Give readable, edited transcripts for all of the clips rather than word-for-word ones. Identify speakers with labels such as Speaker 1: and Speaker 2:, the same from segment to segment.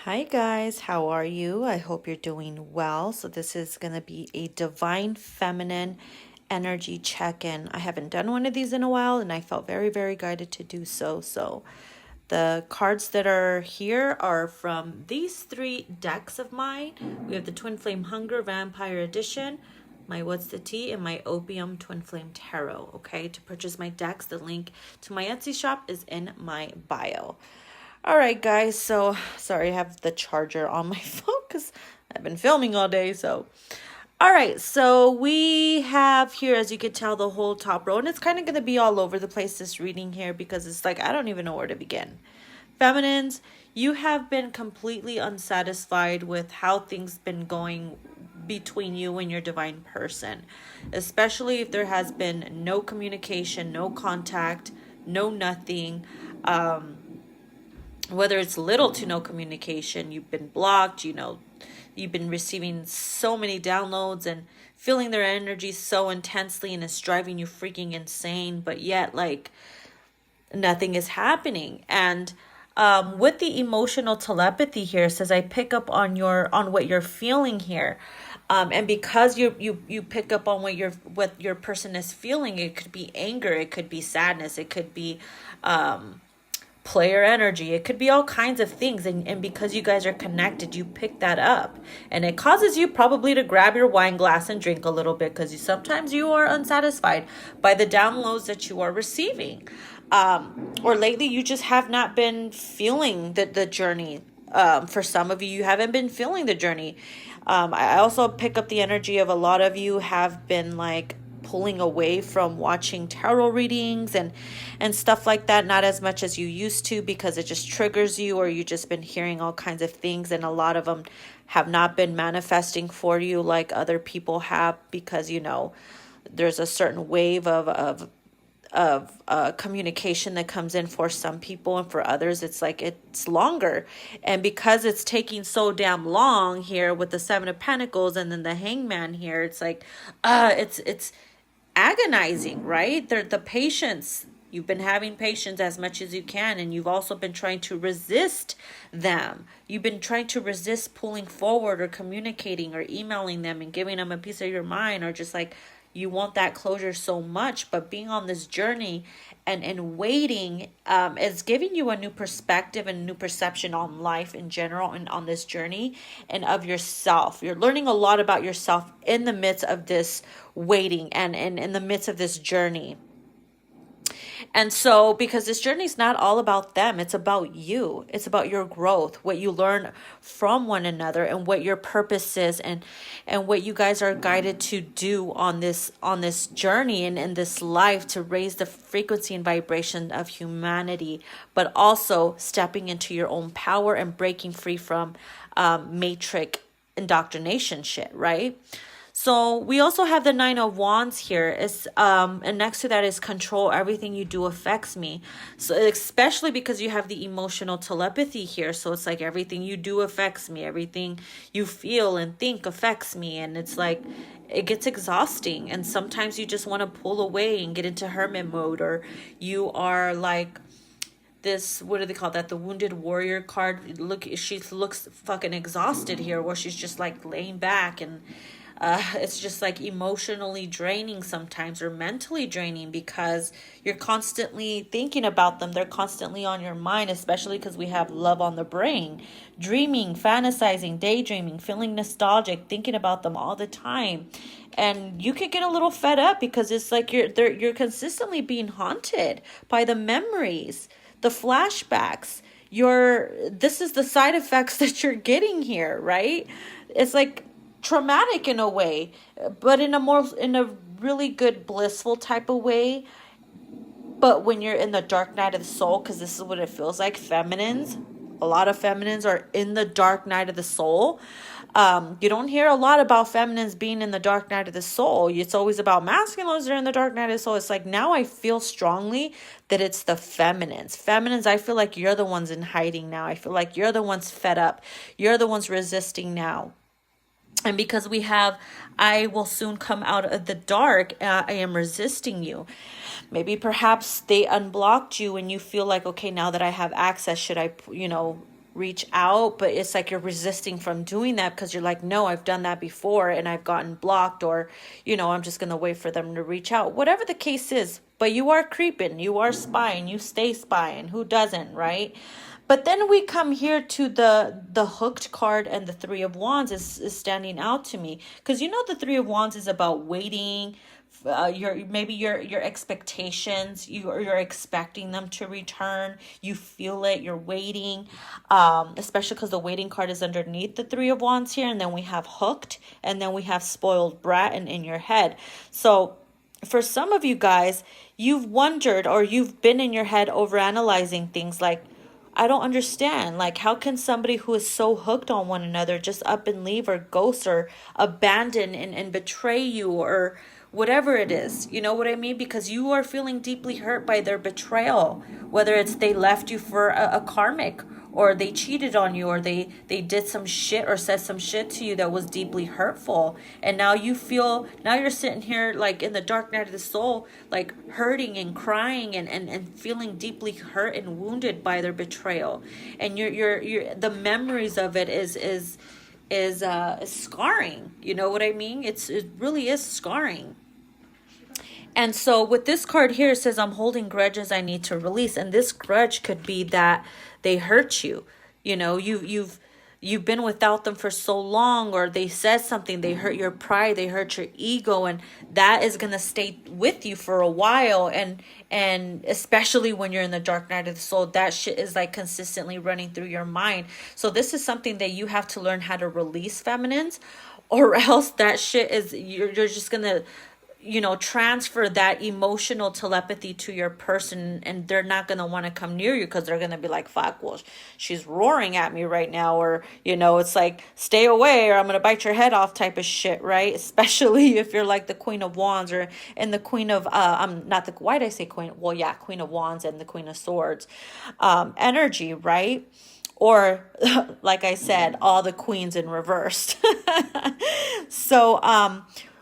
Speaker 1: Hi guys, how are you? I hope you're doing well. So this is going to be a divine feminine energy check-in. I haven't done one of these in a while and I felt very guided to do so. So the cards that are here are from these three decks of mine. We have the Twin Flame Hunger Vampire Edition, my What's the Tea, and my OPIUM Twin Flame Tarot. Okay, to purchase my decks, the link to my Etsy shop is in my bio. All right, guys, so sorry, I have the charger on my phone because I've been filming all day. So, all right, so we have here, as you can tell, the whole top row, and it's kind of going to be all over the place, this reading here, because it's like I don't even know where to begin. Feminines, you have been completely unsatisfied with how things been going between you and your divine person, especially if there has been no communication, no contact, no nothing. Whether it's little to no communication, you've been blocked, you've been receiving so many downloads and feeling their energy so intensely, and it's driving you freaking insane, but yet like nothing is happening. And with the emotional telepathy here, it says I pick up on what you're feeling here. And because you pick up on what your person is feeling, it could be anger, it could be sadness, it could be player energy, it could be all kinds of things, and because you guys are connected, you pick that up, and it causes you probably to grab your wine glass and drink a little bit, because sometimes you are unsatisfied by the downloads that you are receiving, or lately you just have not been feeling the journey. For some of you, you haven't been feeling the journey. I also pick up the energy of a lot of you have been like pulling away from watching tarot readings and stuff like that, not as much as you used to, because it just triggers you, or you just been hearing all kinds of things, and a lot of them have not been manifesting for you like other people have, because there's a certain wave of communication that comes in for some people, and for others it's longer. And because it's taking so damn long here with the Seven of Pentacles and then the Hangman here, it's like it's agonizing, right? The patience, you've been having patience as much as you can, and you've also been trying to resist them. You've been trying to resist pulling forward or communicating or emailing them and giving them a piece of your mind, or just like you want that closure so much. But being on this journey and waiting is giving you a new perspective and a new perception on life in general, and on this journey, and of yourself. You're learning a lot about yourself in the midst of this waiting and in the midst of this journey. And so, because this journey is not all about them, it's about you. It's about your growth, what you learn from one another, and what your purpose is, and what you guys are guided to do on this journey and in this life, to raise the frequency and vibration of humanity, but also stepping into your own power and breaking free from matrix indoctrination shit, right? So we also have the Nine of Wands here. And next to that is control. Everything you do affects me. So especially because you have the emotional telepathy here. So it's like everything you do affects me. Everything you feel and think affects me. And it's like it gets exhausting. And sometimes you just want to pull away and get into hermit mode, or you are like this, what do they call that? The Wounded Warrior card. Look, she looks fucking exhausted here, where she's just like laying back, and it's just like emotionally draining sometimes, or mentally draining, because you're constantly thinking about them. They're constantly on your mind, especially because we have love on the brain, dreaming, fantasizing, daydreaming, feeling nostalgic, thinking about them all the time. And you can get a little fed up, because it's like you're consistently being haunted by the memories, the flashbacks. This is the side effects that you're getting here, right? It's like traumatic in a way, but in a really good blissful type of way. But when you're in the dark night of the soul, because this is what it feels like, a lot of feminines are in the dark night of the soul. You don't hear a lot about feminines being in the dark night of the soul. It's always about masculines that are in the dark night of the soul. It's like, now I feel strongly that it's the feminines. Feminines, I feel like you're the ones in hiding now. I feel like you're the ones fed up. You're the ones resisting now. And because we have, I will soon come out of the dark, I am resisting you. Maybe perhaps they unblocked you and you feel like, okay, now that I have access, should I, reach out, but it's like you're resisting from doing that because you're like, no, I've done that before and I've gotten blocked, or, I'm just going to wait for them to reach out, whatever the case is. But you are creeping, you are spying, you stay spying. Who doesn't, right? But then we come here to the hooked card, and the Three of Wands is standing out to me because the Three of Wands is about waiting. Your expectations, you're expecting them to return. You feel it, you're waiting, especially because the waiting card is underneath the Three of Wands here, and then we have hooked, and then we have spoiled brat and in your head. So for some of you guys, you've wondered, or you've been in your head overanalyzing things like, I don't understand. Like, how can somebody who is so hooked on one another just up and leave, or ghost, or abandon and betray you, or whatever it is? You know what I mean? Because you are feeling deeply hurt by their betrayal, whether it's they left you for a karmic, or they cheated on you, or they did some shit or said some shit to you that was deeply hurtful. And now you're sitting here like in the dark night of the soul, like hurting and crying and feeling deeply hurt and wounded by their betrayal. And you're the memories of it is scarring. You know what I mean? It really is scarring. And so with this card here, it says, I'm holding grudges I need to release. And this grudge could be that they hurt you. You've been without them for so long, or they said something, they hurt your pride, they hurt your ego, and that is going to stay with you for a while. And especially when you're in the dark night of the soul, that shit is like consistently running through your mind. So this is something that you have to learn how to release, feminines, or else that shit is, you're just going to transfer that emotional telepathy to your person, and they're not going to want to come near you because they're going to be like, fuck, well, she's roaring at me right now, or it's like, stay away or I'm going to bite your head off type of shit, right? Especially if you're like the Queen of Wands, and the Queen of why did I say Queen? Well, yeah, Queen of Wands and the Queen of Swords energy, right? Or like I said, all the queens in reverse. So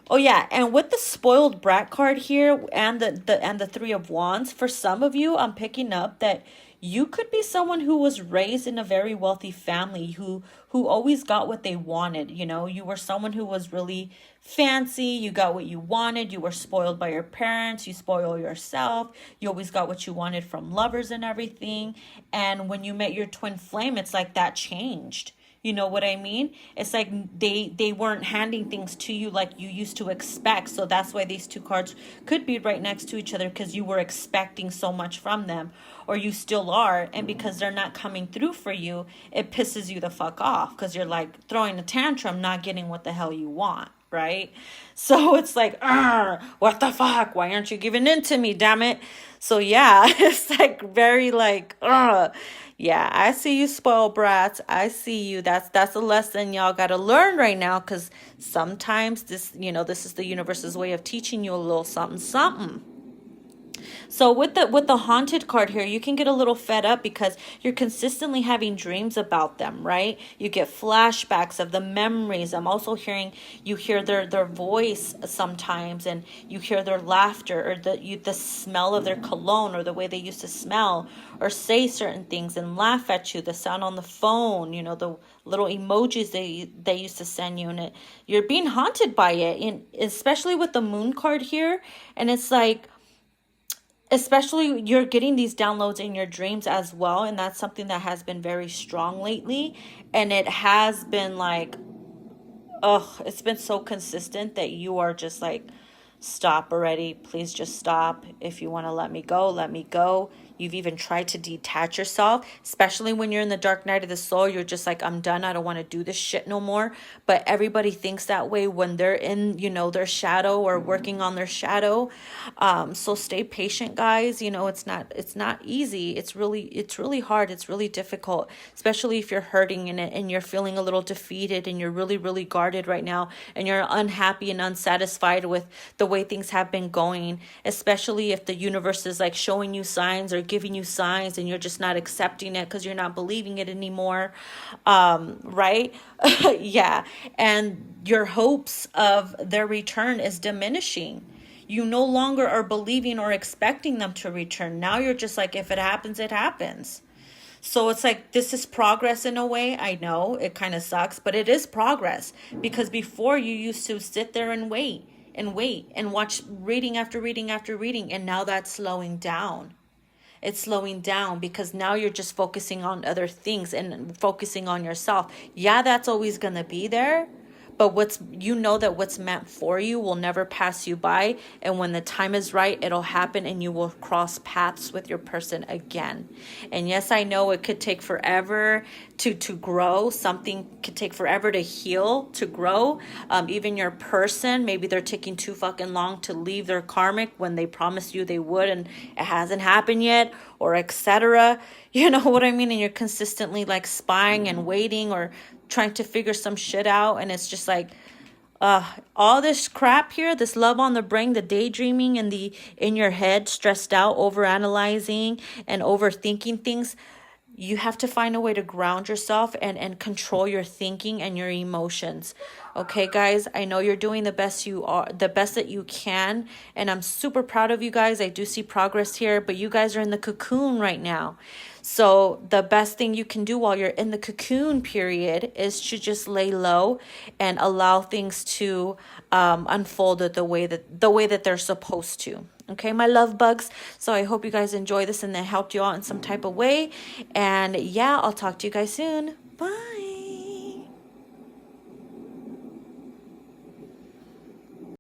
Speaker 1: oh yeah, and with the spoiled brat card here and the Three of Wands, for some of you, I'm picking up that you could be someone who was raised in a very wealthy family, who always got what they wanted. You were someone who was really fancy, you got what you wanted, you were spoiled by your parents, you spoil yourself, you always got what you wanted from lovers and everything. And when you met your twin flame, it's like that changed. You know what I mean? It's like they weren't handing things to you like you used to expect. So that's why these two cards could be right next to each other, because you were expecting so much from them, or you still are. And because they're not coming through for you, it pisses you the fuck off, because you're like throwing a tantrum, not getting what the hell you want. Right? So it's like, what the fuck? Why aren't you giving in to me, damn it? So yeah, it's like very like, yeah, I see you, spoiled brats. I see you. That's a lesson y'all got to learn right now, because sometimes this is the universe's way of teaching you a little something, something. So with the haunted card here, you can get a little fed up because you're consistently having dreams about them, right? You get flashbacks of the memories. I'm also you hear their voice sometimes, and you hear their laughter, or the smell of their cologne, or the way they used to smell or say certain things and laugh at you, the sound on the phone, the little emojis they used to send you, and you're being haunted by it, and especially with the moon card here. And it's like, especially you're getting these downloads in your dreams as well. And that's something that has been very strong lately. And it has been like, it's been so consistent that you are just like, stop already. Please just stop. If you want to let me go, let me go. You've even tried to detach yourself, especially when you're in the dark night of the soul. You're just like, I'm done. I don't want to do this shit no more. But everybody thinks that way when they're in, their shadow or working on their shadow. So stay patient, guys. It's not easy. It's really hard. It's really difficult, especially if you're hurting in it and you're feeling a little defeated and you're really, really guarded right now, and you're unhappy and unsatisfied with the way things have been going, especially if the universe is like showing you signs or giving you signs and you're just not accepting it because you're not believing it anymore. Right? Yeah. And your hopes of their return is diminishing. You no longer are believing or expecting them to return. Now you're just like, if it happens, it happens. So it's like, this is progress in a way. I know it kind of sucks, but it is progress, because before you used to sit there and wait and watch reading after reading after reading. And now that's slowing down. It's slowing down because now you're just focusing on other things and focusing on yourself. Yeah, that's always going to be there. But that what's meant for you will never pass you by. And when the time is right, it'll happen and you will cross paths with your person again. And yes, I know it could take forever to grow. Something could take forever to heal, to grow. Even your person, maybe they're taking too fucking long to leave their karmic when they promised you they would and it hasn't happened yet, or etc. You know what I mean? And you're consistently like spying and waiting or trying to figure some shit out, and it's just like all this crap here, this love on the brain, the daydreaming and the in your head, stressed out, over analyzing and overthinking things. You have to find a way to ground yourself and control your thinking and your emotions. Okay, guys, I know you're doing the best that you can, and I'm super proud of you guys. I do see progress here, but you guys are in the cocoon right now. So the best thing you can do while you're in the cocoon period is to just lay low and allow things to unfold the way that they're supposed to. Okay, my love bugs. So I hope you guys enjoy this and that helped you out in some type of way. And yeah, I'll talk to you guys soon. Bye.